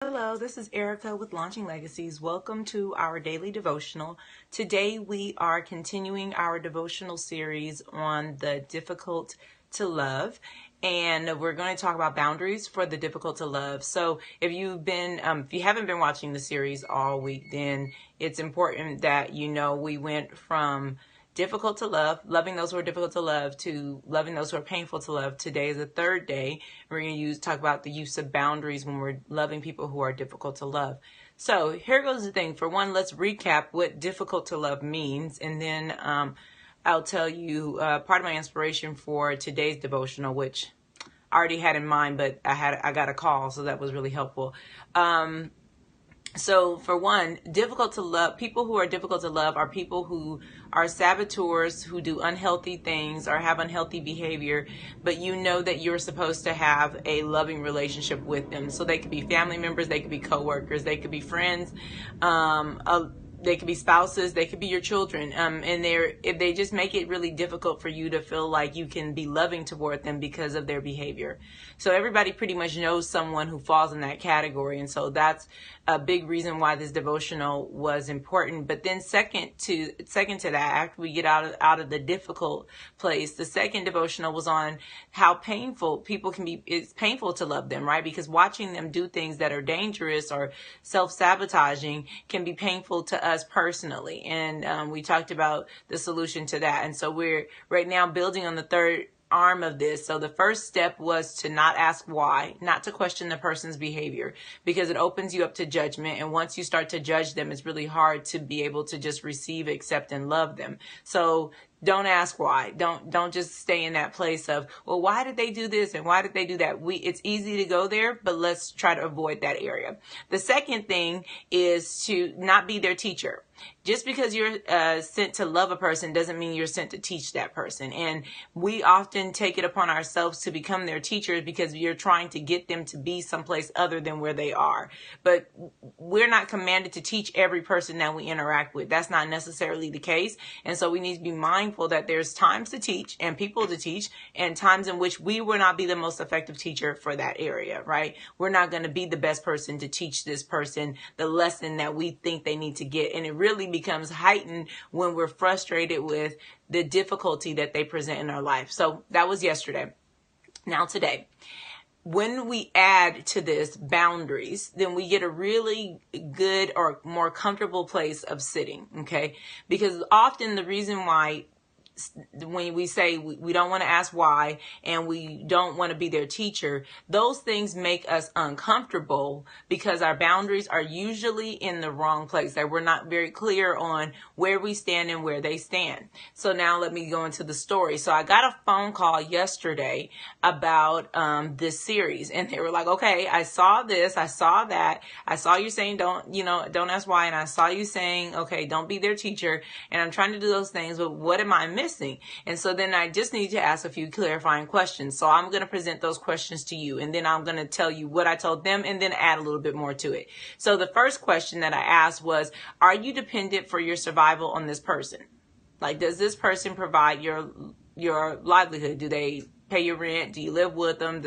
Hello, this is Erica with Launching Legacies. Welcome to our daily devotional. Today we are continuing our devotional series on the difficult to love, and we're going to talk about boundaries for the difficult to love. So if you haven't been watching the series all week, then it's important that you know we went from difficult to love, loving those who are difficult to love, to loving those who are painful to love. Today is the third day. We're going to talk about the use of boundaries when we're loving people who are difficult to love. So here goes the thing. For one, let's recap what difficult to love means, and then I'll tell you part of my inspiration for today's devotional, which I already had in mind, but I got a call, so that was really helpful. So for one, difficult to love, people who are difficult to love are people who are saboteurs, who do unhealthy things or have unhealthy behavior, but you know that you're supposed to have a loving relationship with them. So they could be family members, they could be coworkers, they could be friends, they could be spouses, they could be your children, and if they just make it really difficult for you to feel like you can be loving toward them because of their behavior. So everybody pretty much knows someone who falls in that category, and so that's a big reason why this devotional was important. But then second to that, after we get out of the difficult place, the second devotional was on how painful people can be. It's painful to love them, right? Because watching them do things that are dangerous or self-sabotaging can be painful to us personally. And we talked about the solution to that. And so we're right now building on the third arm of this. So the first step was to not ask why, not to question the person's behavior, because it opens you up to judgment. And once you start to judge them, it's really hard to be able to just receive, accept, and love them. So don't ask why. Don't just stay in that place of, well, why did they do this and why did they do that? It's easy to go there, but let's try to avoid that area. The second thing is to not be their teacher. Just because you're sent to love a person doesn't mean you're sent to teach that person. And we often take it upon ourselves to become their teachers because you're trying to get them to be someplace other than where they are. But we're not commanded to teach every person that we interact with. That's not necessarily the case. And so we need to be mindful that there's times to teach and people to teach, and times in which we will not be the most effective teacher for that area, right? We're not going to be the best person to teach this person the lesson that we think they need to get. And it really becomes heightened when we're frustrated with the difficulty that they present in our life. So that was yesterday. Now today, when we add to this boundaries, then we get a really good or more comfortable place of sitting, okay? Because often the reason why when we say we don't want to ask why and we don't want to be their teacher, those things make us uncomfortable because our boundaries are usually in the wrong place, that we're not very clear on where we stand and where they stand. So now let me go into the story. So I got a phone call yesterday about this series, and they were like, okay, I saw this, I saw that, I saw you saying don't ask why, and I saw you saying, okay, don't be their teacher, and I'm trying to do those things, but what am I missing? And so then I just need to ask a few clarifying questions. So I'm going to present those questions to you, and then I'm going to tell you what I told them and then add a little bit more to it. So the first question that I asked was, are you dependent for your survival on this person? Like, does this person provide your livelihood? Do they pay your rent? Do you live with them?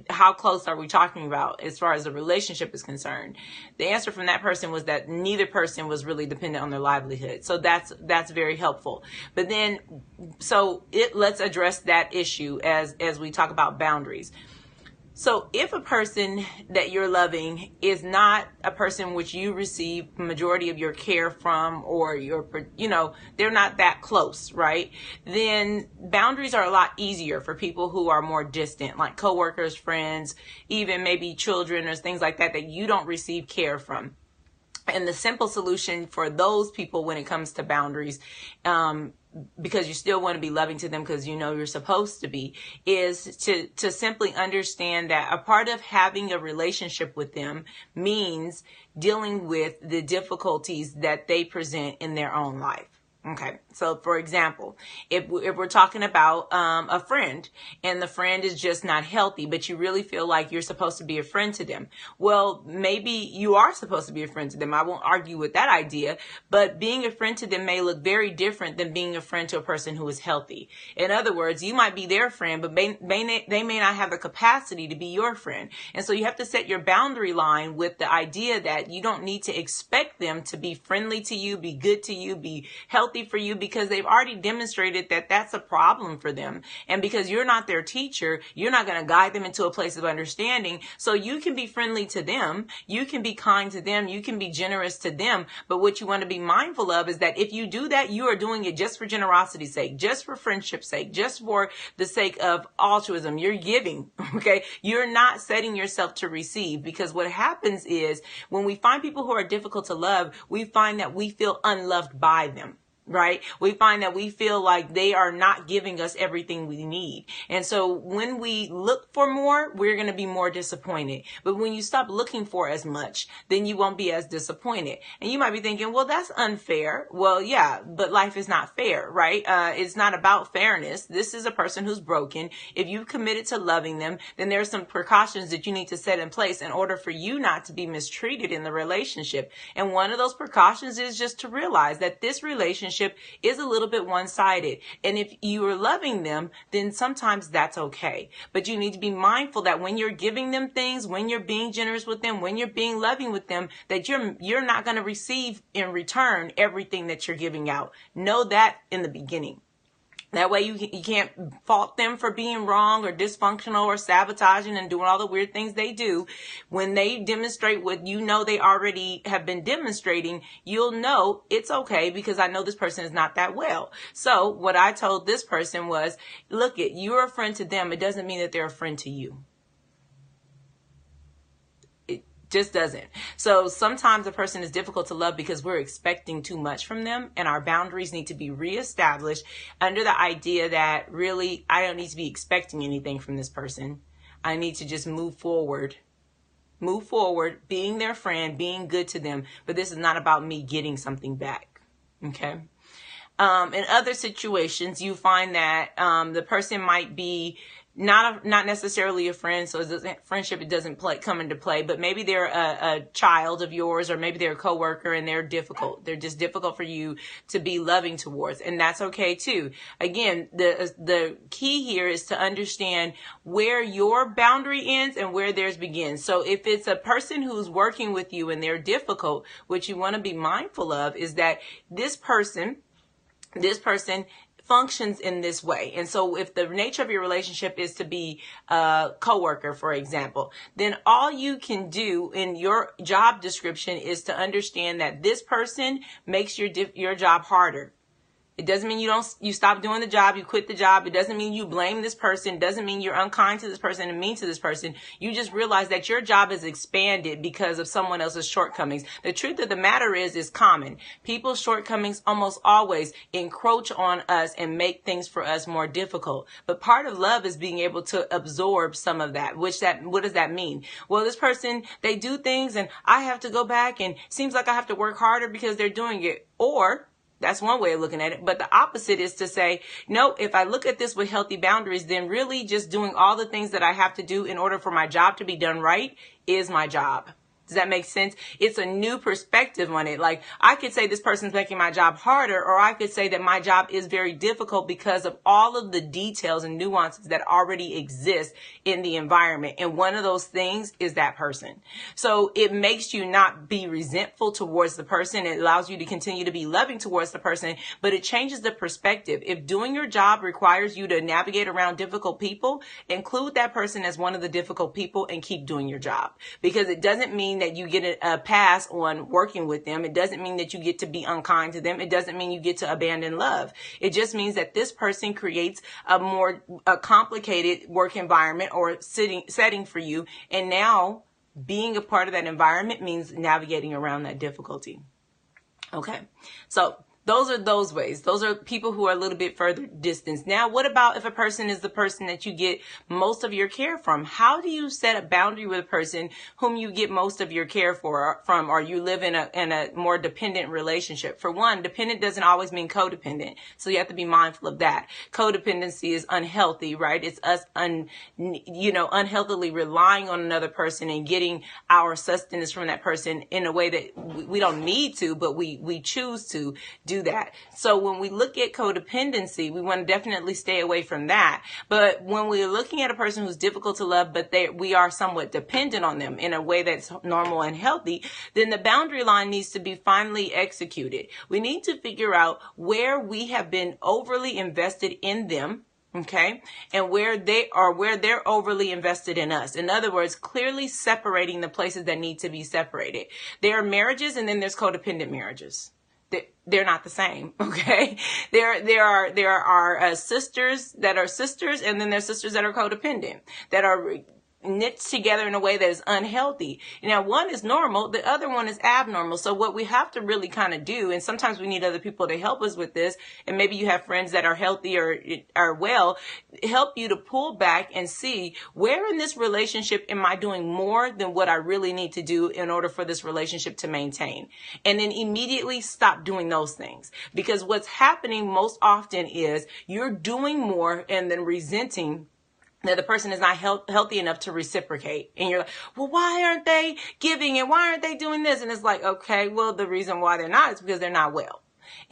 How close are we talking about as far as the relationship is concerned? The answer from that person was that neither person was really dependent on their livelihood. So that's very helpful. But then, let's address that issue as we talk about boundaries. So if a person that you're loving is not a person which you receive majority of your care from, or they're not that close, right? Then boundaries are a lot easier for people who are more distant, like coworkers, friends, even maybe children or things like that you don't receive care from. And the simple solution for those people when it comes to boundaries, because you still want to be loving to them because you're supposed to be, is to simply understand that a part of having a relationship with them means dealing with the difficulties that they present in their own life. Okay, so for example, if we're talking about a friend and the friend is just not healthy, but you really feel like you're supposed to be a friend to them, well, maybe you are supposed to be a friend to them. I won't argue with that idea, but being a friend to them may look very different than being a friend to a person who is healthy. In other words, you might be their friend, but they may not have the capacity to be your friend. And so you have to set your boundary line with the idea that you don't need to expect them to be friendly to you, be good to you, be healthy for you, because they've already demonstrated that that's a problem for them. And because you're not their teacher, you're not going to guide them into a place of understanding. So you can be friendly to them. You can be kind to them. You can be generous to them. But what you want to be mindful of is that if you do that, you are doing it just for generosity's sake, just for friendship's sake, just for the sake of altruism. You're giving, okay? You're not setting yourself to receive, because what happens is when we find people who are difficult to love, we find that we feel unloved by them. Right? We find that we feel like they are not giving us everything we need. And so when we look for more, we're going to be more disappointed. But when you stop looking for as much, then you won't be as disappointed. And you might be thinking, well, that's unfair. Well, yeah, but life is not fair, right? It's not about fairness. This is a person who's broken. If you've committed to loving them, then there are some precautions that you need to set in place in order for you not to be mistreated in the relationship. And one of those precautions is just to realize that this relationship is a little bit one-sided. And if you are loving them, then sometimes that's okay. But you need to be mindful that when you're giving them things, when you're being generous with them, when you're being loving with them, that you're not going to receive in return everything that you're giving out. Know that in the beginning. That way you can't fault them for being wrong or dysfunctional or sabotaging and doing all the weird things they do. When they demonstrate what you know they already have been demonstrating, you'll know it's okay, because I know this person is not that well. So what I told this person was, look, you're a friend to them. It doesn't mean that they're a friend to you. Just doesn't. So sometimes a person is difficult to love because we're expecting too much from them, and our boundaries need to be reestablished under the idea that really I don't need to be expecting anything from this person. I need to just move forward, being their friend, being good to them. But this is not about me getting something back. Okay. In other situations, you find that the person might be not necessarily a friend, so friendship, it doesn't come into play, but maybe they're a child of yours, or maybe they're a coworker and they're difficult. They're just difficult for you to be loving towards, and that's okay too. Again, the key here is to understand where your boundary ends and where theirs begins. So if it's a person who's working with you and they're difficult, what you want to be mindful of is that this person functions in this way. And so if the nature of your relationship is to be a coworker, for example, then all you can do in your job description is to understand that this person makes your job harder. It doesn't mean you stop doing the job, you quit the job. It doesn't mean you blame this person. It doesn't mean you're unkind to this person and mean to this person. You just realize that your job is expanded because of someone else's shortcomings. The truth of the matter is common. People's shortcomings almost always encroach on us and make things for us more difficult. But part of love is being able to absorb some of that. What does that mean? Well, this person, they do things and I have to go back and seems like I have to work harder because they're doing it. Or that's one way of looking at it. But the opposite is to say, no, if I look at this with healthy boundaries, then really just doing all the things that I have to do in order for my job to be done right is my job. Does that make sense? It's a new perspective on it. Like, I could say this person's making my job harder, or I could say that my job is very difficult because of all of the details and nuances that already exist in the environment. And one of those things is that person. So it makes you not be resentful towards the person. It allows you to continue to be loving towards the person, but it changes the perspective. If doing your job requires you to navigate around difficult people, include that person as one of the difficult people and keep doing your job, because it doesn't mean that you get a pass on working with them. It doesn't mean that you get to be unkind to them. It doesn't mean you get to abandon love. It just means that this person creates a complicated work environment or setting for you. And now being a part of that environment means navigating around that difficulty. Okay. So Those are those ways. Those are people who are a little bit further distance. Now, what about if a person is the person that you get most of your care from? How do you set a boundary with a person whom you get most of your care from, or you live in a more dependent relationship? For one, dependent doesn't always mean codependent. So you have to be mindful of that. Codependency is unhealthy, right? It's us unhealthily relying on another person and getting our sustenance from that person in a way that we don't need to, but we choose to do that. So when we look at codependency, we want to definitely stay away from that. But when we're looking at a person who's difficult to love, but we are somewhat dependent on them in a way that's normal and healthy, then the boundary line needs to be finally executed. We need to figure out where we have been overly invested in them. Okay. And where they're overly invested in us. In other words, clearly separating the places that need to be separated. There are marriages and then there's codependent marriages. They're not the same. Okay. There are sisters that are sisters, and then there's sisters that are codependent, that are knit together in a way that is unhealthy. Now, one is normal, the other one is abnormal. So what we have to really kind of do, and sometimes we need other people to help us with this, and maybe you have friends that are healthy or are well, help you to pull back and see, where in this relationship am I doing more than what I really need to do in order for this relationship to maintain? And then immediately stop doing those things. Because what's happening most often is you're doing more and then resenting that the person is not healthy enough to reciprocate. And you're like, well, why aren't they giving, and why aren't they doing this? And it's like, okay, well, the reason why they're not is because they're not well.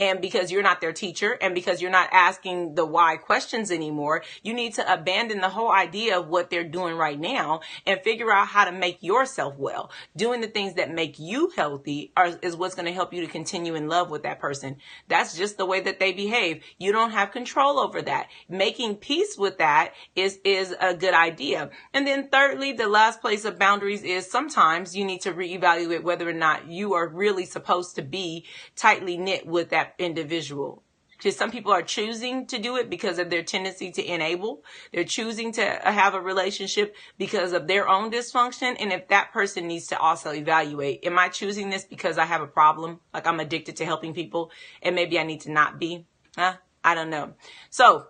And because you're not their teacher, and because you're not asking the why questions anymore, you need to abandon the whole idea of what they're doing right now and figure out how to make yourself well. Doing the things that make you healthy is what's going to help you to continue in love with that person. That's just the way that they behave. You don't have control over that. Making peace with that is a good idea. And then thirdly, the last place of boundaries is sometimes you need to reevaluate whether or not you are really supposed to be tightly knit with that individual. Because some people are choosing to do it because of their tendency to enable. They're choosing to have a relationship because of their own dysfunction. And if that person needs to also evaluate, am I choosing this because I have a problem? Like I'm addicted to helping people and maybe I need to not be? I don't know. So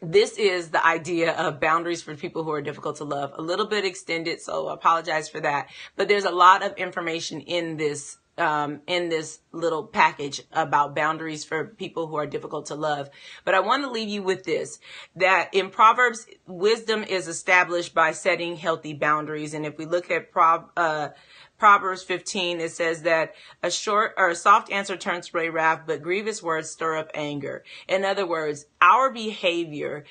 this is the idea of boundaries for people who are difficult to love. A little bit extended, so I apologize for that. But there's a lot of information in this little package about boundaries for people who are difficult to love. But I want to leave you with this, that in Proverbs, wisdom is established by setting healthy boundaries. And if we look at Proverbs 15, it says that a short or a soft answer turns away wrath, but grievous words stir up anger. In other words, our behavior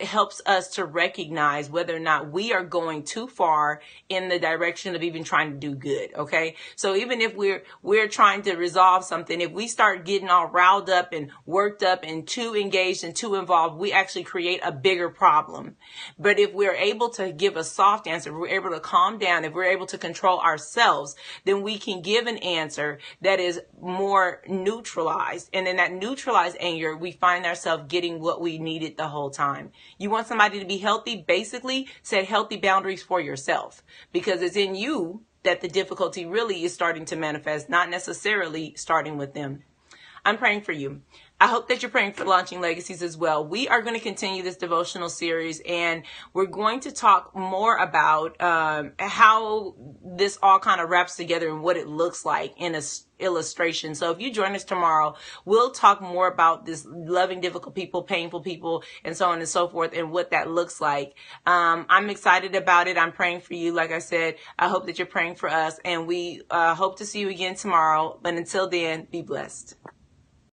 helps us to recognize whether or not we are going too far in the direction of even trying to do good. Okay. So even if we're trying to resolve something, if we start getting all riled up and worked up and too engaged and too involved, we actually create a bigger problem. But if we're able to give a soft answer, if we're able to calm down, if we're able to control ourselves, then we can give an answer that is more neutralized. And in that neutralized anger, we find ourselves getting what we needed the whole time. You want somebody to be healthy? Basically, set healthy boundaries for yourself, because it's in you that the difficulty really is starting to manifest, not necessarily starting with them. I'm praying for you. I hope that you're praying for Launching Legacies as well. We are going to continue this devotional series, and we're going to talk more about how this all kind of wraps together and what it looks like in a illustration. So if you join us tomorrow, we'll talk more about this loving difficult people, painful people, and so on and so forth, and what that looks like. I'm excited about it. I'm praying for you. Like I said, I hope that you're praying for us, and we hope to see you again tomorrow. But until then, be blessed.